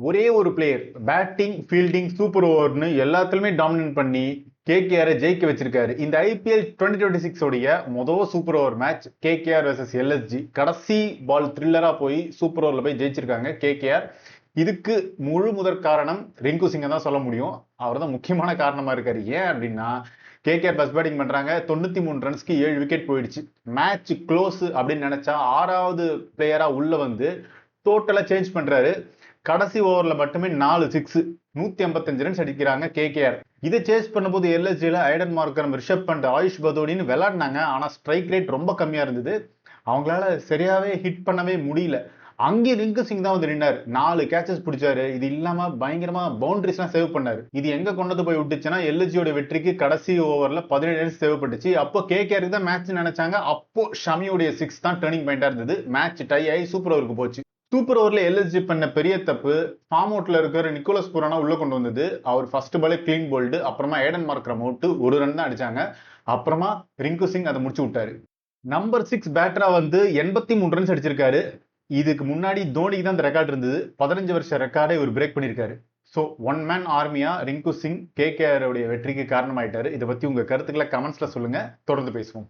ஒரே ஒரு player batting fielding super ஓவர்னு எல்லாத்துலயுமே டாமினேட் பண்ணி கேகேஆரை ஜெயிக்க வச்சிருக்காரு. இந்த ஐபிஎல் 2026 உடைய முதல் super over match KKR versus LSG. கடைசி பால் த்ரில்லரா போய் சூப்பர் ஓவர்ல போய் ஜெயிச்சிருக்காங்க கேகேஆர். இதுக்கு முழு முதற் காரணம் ரிங்கு சிங்கை தான் சொல்ல முடியும். அவர் தான் முக்கியமான காரணமா இருக்காரு. ஏன் அப்படின்னா கேகேஆர் பஸ் பேட்டிங் பண்றாங்க, 93 ரன்ஸ்க்கு 7 விக்கெட் போயிடுச்சு. மேட்ச் க்ளோஸ் அப்படின்னு நினைச்சா 6வது பிளேயரா உள்ள வந்து டோட்டலா சேஞ்ச் பண்றாரு. கடைசி ஓவர்ல மட்டுமே 4 சிக்ஸ், 155 ரன்ஸ் அடிக்கிறாங்க கேகேஆர். இதை சேஸ் பண்ணும்போது எல்எஸ்ஜில ஐடன் மார்க்கரம், ரிஷப் பண்ட், ஆயுஷ் பதோடின்னு விளையாடினாங்க. ஆனா ஸ்ட்ரைக் ரேட் ரொம்ப கம்மியா இருந்தது. அவங்களால சரியாவே ஹிட் பண்ணவே முடியல. அங்கே ரிங்கு சிங் தான் வந்து நின்னாரு. 4 கேச்சஸ் பிடிச்சாரு. இது இல்லாம பயங்கரமா பவுண்டரிஸ் எல்லாம் சேவ் பண்ணாரு. இது எங்க கொண்டு போய் விட்டுச்சுன்னா எல்எஸ்ஜியோட வெற்றிக்கு கடைசி ஓவர்ல 17 ரன்ஸ் தேவைப்பட்டுச்சு. அப்போ கேகேஆருக்கு தான் மேட்ச் நினைச்சாங்க. அப்போ ஷமியோடைய 6 தான் டர்னிங் பாயிண்டா இருந்தது. மேட்ச் டை ஆகி சூப்பர் ஓவருக்கு போச்சு. சூப்பர் ஓவர்ல எல்எஸ்ஜி பண்ண பெரிய தப்பு, ஃபார்ம் அவுட்ல இருக்கிற நிக்கோலஸ் புரானா உள்ள கொண்டு வந்தது. அவர் ஃபர்ஸ்ட் பாலே கிளீன் போல்டு. அப்புறமா ஏடன் மார்க்கரம் அவுட், 1 ரன் தான் அடிச்சாங்க. அப்புறமா ரிங்கு சிங் அதை முடிச்சு விட்டாரு. நம்பர் 6 பேட்டரா வந்து 83 ரன்ஸ் அடிச்சிருக்காரு. இதுக்கு முன்னாடி தோனிக்கு தான் இந்த ரெக்கார்டு இருந்தது. 15 வருஷ ரெக்கார்டை இவர் பிரேக் பண்ணியிருக்காரு. ஸோ ஒன் மேன் ஆர்மியா ரிங்கு சிங் கேகேஆர் உடைய வெற்றிக்கு காரணமாயிட்டாரு. இதை பத்தி உங்க கருத்துக்களை கமெண்ட்ஸ்ல சொல்லுங்க. தொடர்ந்து பேசுவோம்.